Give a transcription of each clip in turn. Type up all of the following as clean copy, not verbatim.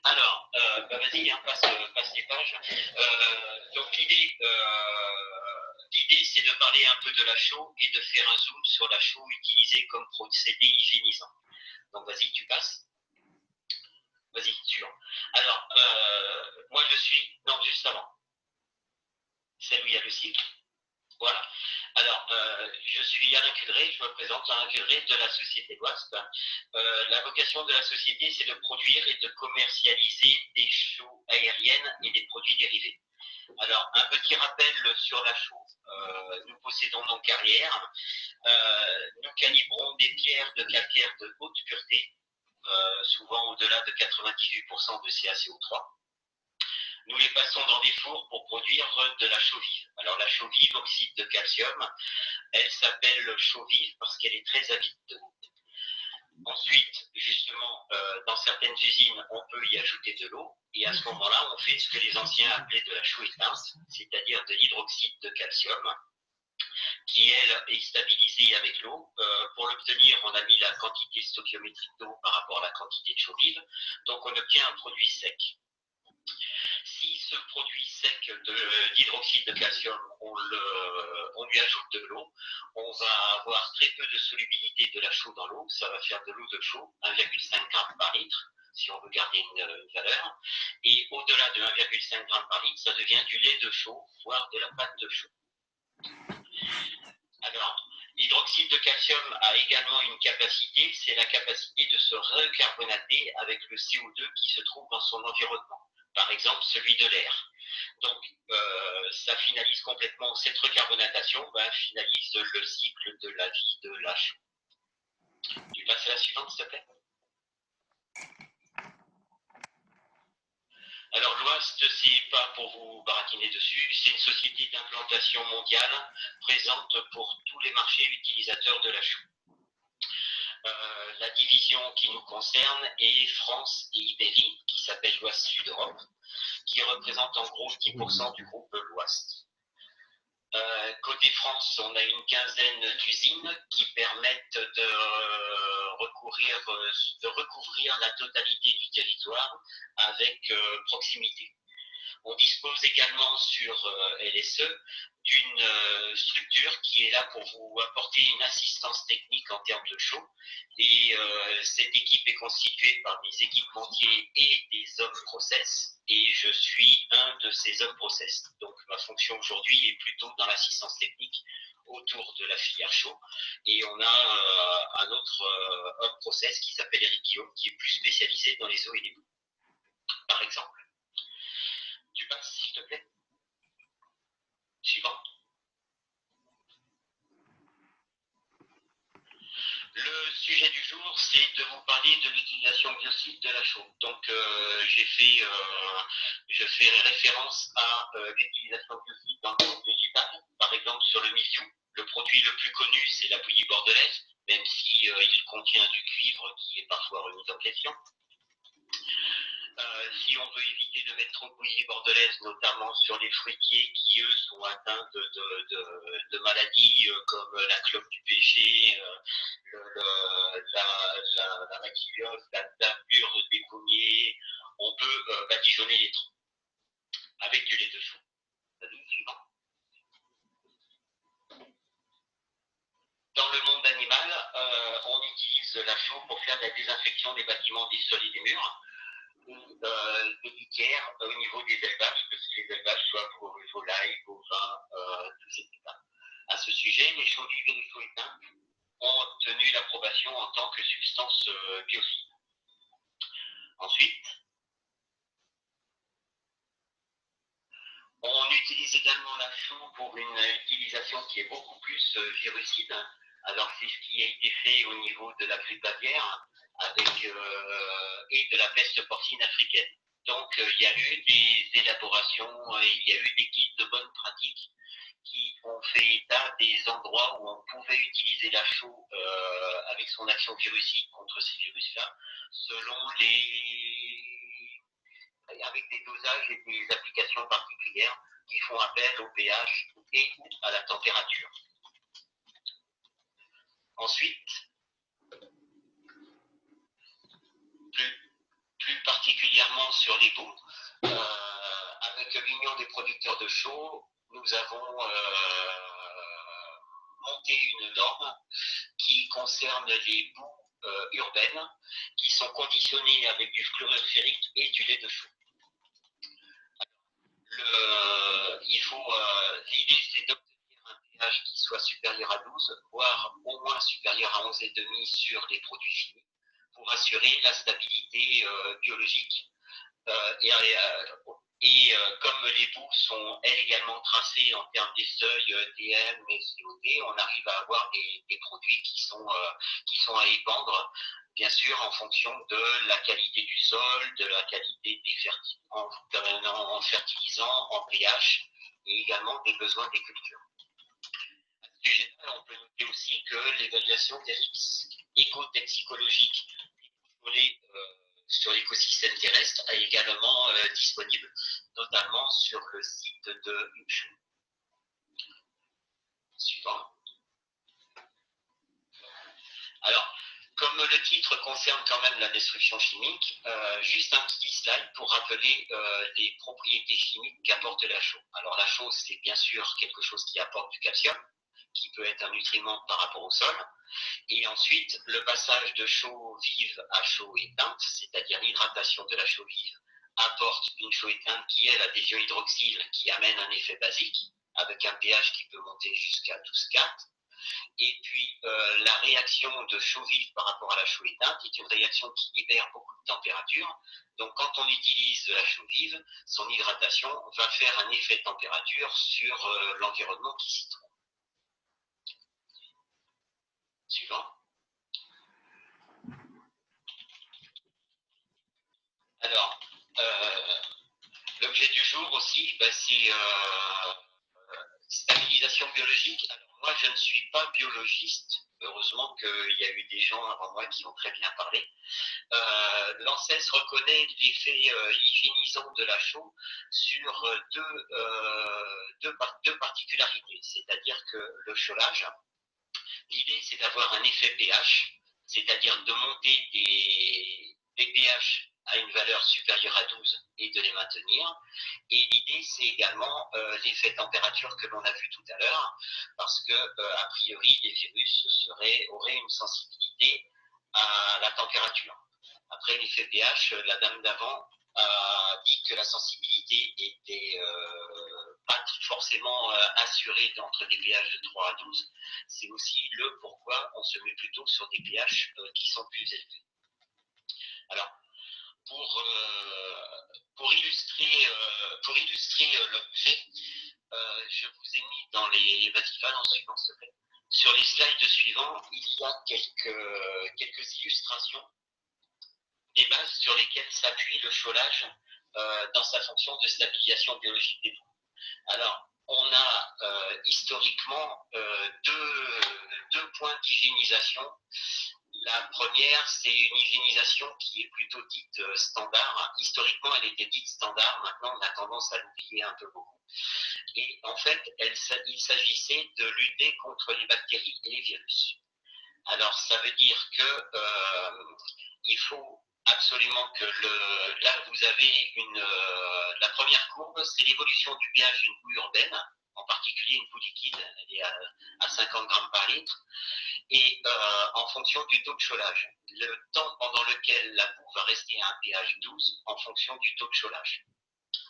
Alors, vas-y, hein, passe les pages. Donc l'idée, c'est de parler un peu de la chaux et de faire un zoom sur la chaux utilisée comme procédé hygiénisant. Donc vas-y, tu passes. Vas-y, suivant. Alors, moi je suis... Non, juste avant. Celle où il y a le cycle. Voilà. Alors, je suis Alain Cudré, je me présente Alain Cudré de la société Wasp. La vocation de la société, c'est de produire et de commercialiser des chaux aériennes et des produits dérivés. Alors, un petit rappel sur la chaux. Nous possédons nos carrières. Nous calibrons des pierres de calcaire de haute pureté, souvent au-delà de 98% de CaCO3. Nous les passons dans des fours pour produire de la chaux vive. Alors la chaux vive, oxyde de calcium, elle s'appelle chaux vive parce qu'elle est très avide d'eau. Ensuite, justement, dans certaines usines, on peut y ajouter de l'eau. Et à ce moment-là, on fait ce que les anciens appelaient de la chaux éteinte, c'est-à-dire de l'hydroxyde de calcium, qui, elle, est stabilisée avec l'eau. Pour l'obtenir, on a mis la quantité stoichiométrique d'eau par rapport à la quantité de chaux vive. Donc, on obtient un produit sec. Si ce produit sec de l'hydroxyde de calcium, on lui ajoute de l'eau, on va avoir très peu de solubilité de la chaux dans l'eau, ça va faire de l'eau de chaux, 1,5 g par litre, si on veut garder une valeur, et au-delà de 1,5 g par litre, ça devient du lait de chaux, voire de la pâte de chaux. Alors, l'hydroxyde de calcium a également une capacité, c'est la capacité de se recarbonater avec le CO2 qui se trouve dans son environnement, par exemple celui de l'air. Donc, ça finalise complètement, cette recarbonatation finalise le cycle de la vie de la chaux. Tu passes à la suivante, s'il te plaît. Alors, l'Ouest, c'est pas pour vous baratiner dessus, c'est une société d'implantation mondiale présente pour tous les marchés utilisateurs de la chaux. La division qui nous concerne est France et Ibérie, qui s'appelle l'Ouest Sud-Europe, qui représente en gros 10% du groupe l'Ouest. Côté France, on a une quinzaine d'usines qui permettent de recouvrir la totalité du territoire avec proximité. On dispose également sur LSE d'une structure qui est là pour vous apporter une assistance technique en termes de chaux. Et cette équipe est constituée par des équipementiers et des hommes process. Et je suis un de ces hommes process. Donc ma fonction aujourd'hui est plutôt dans l'assistance technique autour de la filière chaux. Et on a un autre homme process qui s'appelle Eric Guillaume, qui est plus spécialisé dans les eaux et les boues, par exemple. Tu passes, s'il te plaît. Suivant. Le sujet du jour, c'est de vous parler de l'utilisation biocide de la chaux. Donc, je fais référence à l'utilisation biocide dans le monde végétal. Par exemple, sur le mildiou, le produit le plus connu, c'est la bouillie bordelaise, même si il contient du cuivre qui est parfois remis en question. Si on veut éviter de mettre trop de bouillie bordelaise, notamment sur les fruitiers qui, eux, sont atteints de maladies comme la clope du péché, la maquillose, la tapure des pommiers, on peut badigeonner les troncs avec du lait de chaux. Dans le monde animal, on utilise la chaux pour faire de la désinfection des bâtiments, des sols et des murs, ou des litières au niveau des élevages, que les élevages soient pour volailles, bovins, etc. À ce sujet, les chaux vives et les chaux éteintes ont obtenu l'approbation en tant que substance biocide. Ensuite, on utilise également la chaux pour une utilisation qui est beaucoup plus virucide. Alors c'est ce qui a été fait au niveau de la grippe aviaire et de la peste porcine africaine. Donc il y a eu des élaborations, il y a eu des guides de bonnes pratiques qui ont fait état des endroits où on pouvait utiliser la chaux avec son action virucide contre ces virus-là, avec des dosages et des applications particulières qui font appel au pH et à la température. Ensuite, plus particulièrement sur les boues. Avec l'Union des producteurs de chaux, nous avons monté une norme qui concerne les boues urbaines qui sont conditionnées avec du chlorure ferrique et du lait de chaux. L'idée, c'est d'obtenir un pH qui soit supérieur à 12, voire au moins supérieur à 11,5 sur les produits finis, pour assurer la stabilité biologique. Comme les boues sont elles également tracées en termes des seuils DM et COD, on arrive à avoir des produits qui sont à épandre, bien sûr en fonction de la qualité du sol, de la qualité des en fertilisants, en pH et également des besoins des cultures. À ce sujet-là, on peut noter aussi que l'évaluation des risques écotoxicologiques sur l'écosystème terrestre est également disponible, notamment sur le site de Huchou. Suivant. Alors, comme le titre concerne quand même la destruction chimique, juste un petit slide pour rappeler les propriétés chimiques qu'apporte la chaux. Alors la chaux, c'est bien sûr quelque chose qui apporte du calcium, qui peut être un nutriment par rapport au sol. Et ensuite, le passage de chaux vive à chaux éteinte, c'est-à-dire l'hydratation de la chaux vive, apporte une chaux éteinte qui est l'adhésion hydroxyle qui amène un effet basique, avec un pH qui peut monter jusqu'à 12,4. Et puis, la réaction de chaux vive par rapport à la chaux éteinte est une réaction qui libère beaucoup de température. Donc, quand on utilise la chaux vive, son hydratation va faire un effet de température sur l'environnement qui s'y trouve. Suivant. Alors, l'objet du jour aussi, c'est stabilisation biologique. Alors, moi, je ne suis pas biologiste. Heureusement qu'il y a eu des gens avant moi qui ont très bien parlé. L'ANSES reconnaît l'effet hygiénisant de la chaux sur deux particularités. C'est-à-dire que le chaulage, l'idée, c'est d'avoir un effet pH, c'est-à-dire de monter des pH à une valeur supérieure à 12 et de les maintenir. Et l'idée, c'est également l'effet température que l'on a vu tout à l'heure, parce que, a priori, les virus auraient une sensibilité à la température. Après l'effet pH, la dame d'avant a dit que la sensibilité était pas forcément assurée entre des pH de 3 à 12. C'est aussi le pourquoi on se met plutôt sur des pH qui sont plus élevés. Alors, pour illustrer l'objet, je vous ai mis dans les... Vas-y, va dans le suivant, s'il te plaît. Sur les slides suivants, il y a quelques illustrations des bases sur lesquelles s'appuie le chaulage dans sa fonction de stabilisation biologique des boues. Alors, on a historiquement deux points d'hygiénisation. La première, c'est une hygiénisation qui est plutôt dite standard. Historiquement, elle était dite standard. Maintenant, on a tendance à l'oublier un peu beaucoup. Et en fait, il s'agissait de lutter contre les bactéries et les virus. Alors, ça veut dire que il faut absolument que là, vous avez la première courbe, c'est l'évolution du pH d'une boue urbaine, en particulier une boue liquide, elle est à 50 grammes par litre, et en fonction du taux de chaulage. Le temps pendant lequel la boue va rester à un pH 12 en fonction du taux de chaulage.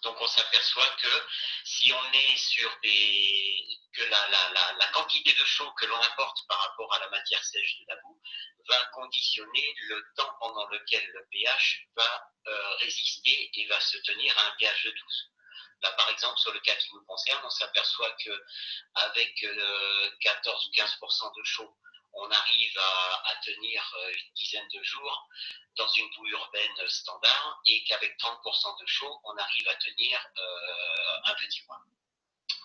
Donc on s'aperçoit que si on est sur que la quantité de chaux que l'on apporte par rapport à la matière sèche de la boue va conditionner le temps pendant lequel le pH va résister et va se tenir à un pH de 12. Là, par exemple, sur le cas qui nous concerne, on s'aperçoit qu'avec 14-15% de chaux, on arrive à tenir une dizaine de jours dans une boue urbaine standard et qu'avec 30% de chaux, on arrive à tenir un petit mois,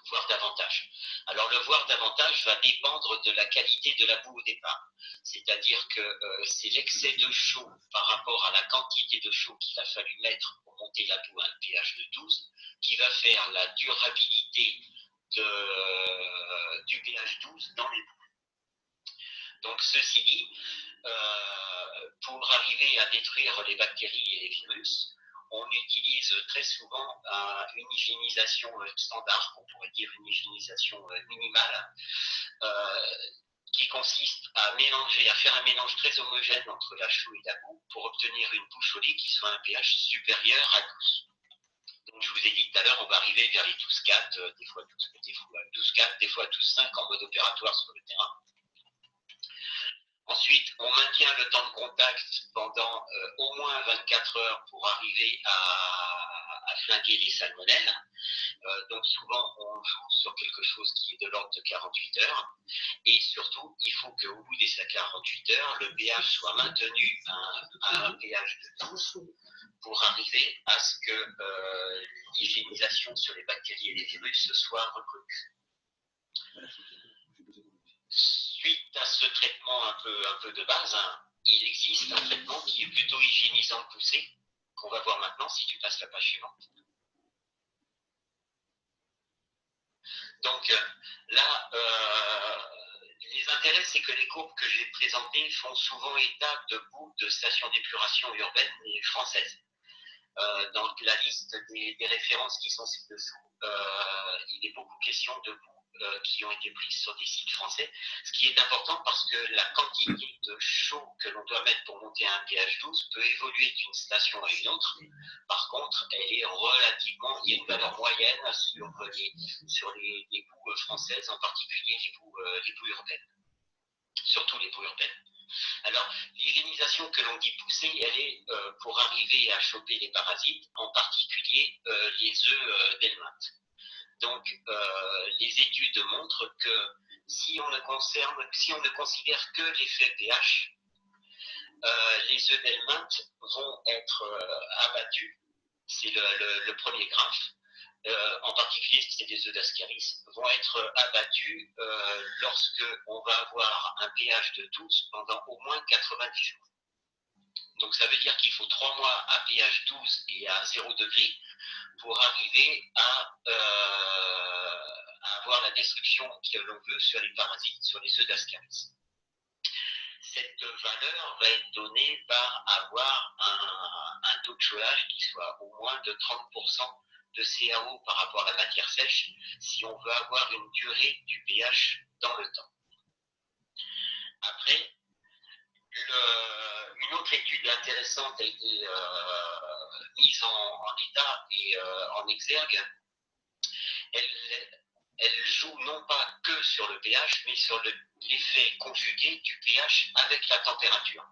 voire davantage. Alors le voire davantage va dépendre de la qualité de la boue au départ. C'est-à-dire que c'est l'excès de chaux par rapport à la quantité de chaux qu'il a fallu mettre pour monter la boue à un pH de 12 qui va faire la durabilité du pH 12 dans les boues. Donc ceci dit, pour arriver à détruire les bactéries et les virus, on utilise très souvent une hygiénisation standard, on pourrait dire une hygiénisation minimale, qui consiste à mélanger, à faire un mélange très homogène entre la chaux et la boue pour obtenir une bouche au lait qui soit un pH supérieur à 12. Donc je vous ai dit tout à l'heure, on va arriver vers les 12,4, des fois 12,4, des fois 12,5 en mode opératoire sur le terrain. Ensuite, on maintient le temps de contact pendant au moins 24 heures pour arriver à flinguer les salmonelles. Donc souvent, on joue sur quelque chose qui est de l'ordre de 48 heures. Et surtout, il faut qu'au bout des 48 heures, le pH soit maintenu à un pH de 12 pour arriver à ce que l'hygiénisation sur les bactéries et les virus soit reconnue. Suite à ce traitement un peu de base, il existe un traitement qui est plutôt hygiénisant poussé, qu'on va voir maintenant si tu passes la page suivante. Donc là, les intérêts, c'est que les courbes que j'ai présentées font souvent état de boues de stations d'épuration urbaines et françaises. Dans la liste des références qui sont ci-dessous, il est beaucoup question de boues qui ont été prises sur des sites français, ce qui est important parce que la quantité de chaux que l'on doit mettre pour monter à un pH 12 peut évoluer d'une station à une autre. Par contre, elle est relativement, il y a une valeur moyenne sur les boues françaises, en particulier les boues urbaines, surtout les boues urbaines. Alors, l'hygiénisation que l'on dit poussée, elle est pour arriver à choper les parasites, en particulier les œufs d'helminthe. Donc, les études montrent que si on ne considère que l'effet pH, les œufs d'helminthe vont être abattus, c'est le premier graphe, en particulier si c'est des œufs d'ascaris, vont être abattus lorsque on va avoir un pH de 12 pendant au moins 90 jours. Donc ça veut dire qu'il faut 3 mois à pH 12 et à 0 degré pour arriver à avoir la destruction que l'on veut sur les parasites, sur les œufs d'ascaris. Cette valeur va être donnée par avoir un taux de chôlage qui soit au moins de 30% de CaO par rapport à la matière sèche, si on veut avoir une durée du pH dans le temps. Après, une autre étude intéressante a été mise en état et en exergue. Elle joue non pas que sur le pH, mais sur l'effet conjugué du pH avec la température.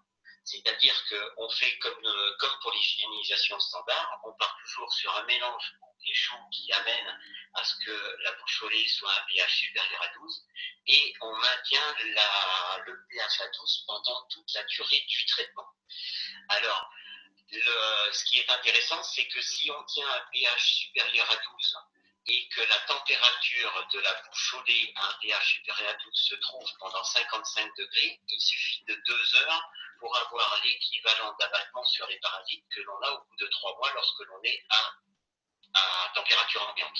C'est-à-dire qu'on fait comme pour l'hygiénisation standard, on part toujours sur un mélange des chaux qui amène à ce que la bouche au lait soit un pH supérieur à 12 et on maintient le pH à 12 pendant toute la durée du traitement. Alors, ce qui est intéressant, c'est que si on tient un pH supérieur à 12 et que la température de la bouche au lait à un pH supérieur à 12 se trouve pendant 55 degrés, il suffit de 2 heures pour avoir l'équivalent d'abattement sur les parasites que l'on a au bout de 3 mois lorsque l'on est à température ambiante.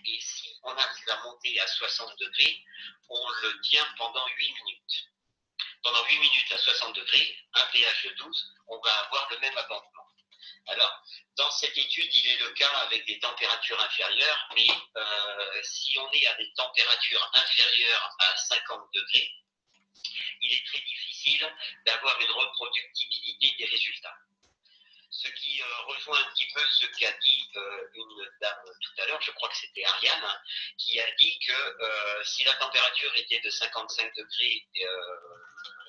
Et si on arrive à monter à 60 degrés, on le tient pendant 8 minutes. Pendant 8 minutes à 60 degrés, un pH de 12, on va avoir le même abattement. Alors, dans cette étude, il est le cas avec des températures inférieures, mais si on est à des températures inférieures à 50 degrés, il est très difficile d'avoir une reproductibilité des résultats. Ce qui rejoint un petit peu ce qu'a dit une dame tout à l'heure, je crois que c'était Ariane, qui a dit que si la température était de 55 degrés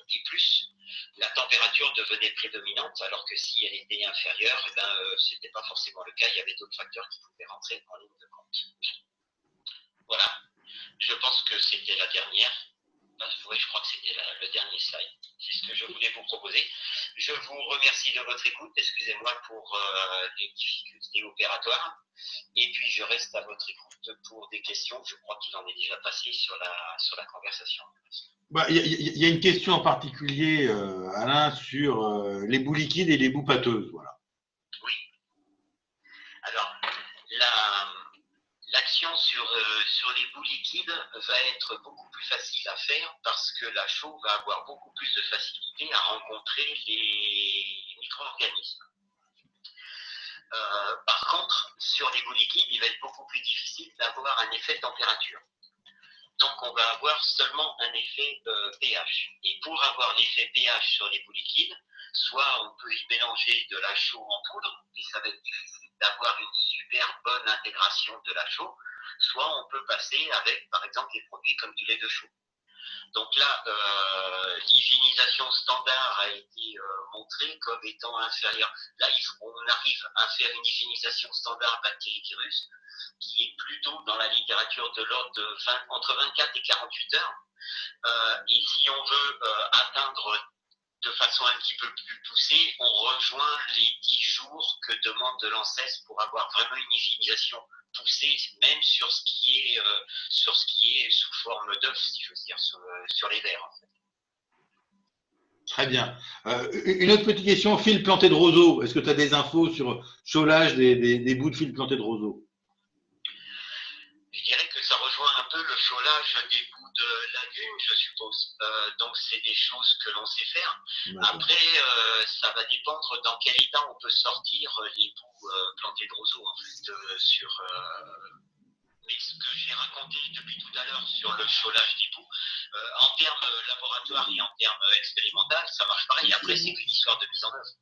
et plus, la température devenait prédominante, alors que si elle était inférieure, ce n'était pas forcément le cas, il y avait d'autres facteurs qui pouvaient rentrer en ligne de compte. Voilà, je pense que c'était la dernière. Oui, je crois que c'était le dernier slide. C'est ce que je voulais vous proposer. Je vous remercie de votre écoute. Excusez-moi pour les difficultés opératoires. Et puis, je reste à votre écoute pour des questions. Je crois qu'il en est déjà passé sur la conversation. Il y a une question en particulier, Alain, sur les boues liquides et les boues pâteuses. Voilà. Oui. Alors, l'action sur les boues liquides va être beaucoup plus facile à faire parce que la chaux va avoir beaucoup plus de facilité à rencontrer les micro-organismes. Par contre, sur les boues liquides, il va être beaucoup plus difficile d'avoir un effet température. Donc, on va avoir seulement un effet pH. Et pour avoir l'effet pH sur les boues liquides, soit on peut y mélanger de la chaux en poudre, et ça va être difficile d'avoir une super bonne intégration de la chaux, soit on peut passer avec, par exemple, des produits comme du lait de chaux. Donc là, l'hygiénisation standard a été montrée comme étant inférieure. Là, on arrive à faire une hygiénisation standard bactérie-virus qui est plutôt dans la littérature de l'ordre de entre 24 et 48 heures. Et si on veut atteindre de façon un petit peu plus poussée, on rejoint les 10 jours que demande de l'ANSES pour avoir vraiment une hygiénisation poussée, même sur ce qui est sous forme d'œuf, si je veux dire, sur les verres. En fait. Très bien. Une autre petite question, fil planté de roseau. Est-ce que tu as des infos sur chaulage des bouts de fil planté de roseau? Je dirais que ça rejoint un peu le chaulage des bouts de lagune, je suppose. Donc, c'est des choses que l'on sait faire. Après, ça va dépendre dans quel état on peut sortir les bouts plantés de roseau, en fait, mais ce que j'ai raconté depuis tout à l'heure sur le chaulage des bouts, en termes laboratoires et en termes expérimentaux, ça marche pareil. Après, c'est qu'une histoire de mise en œuvre.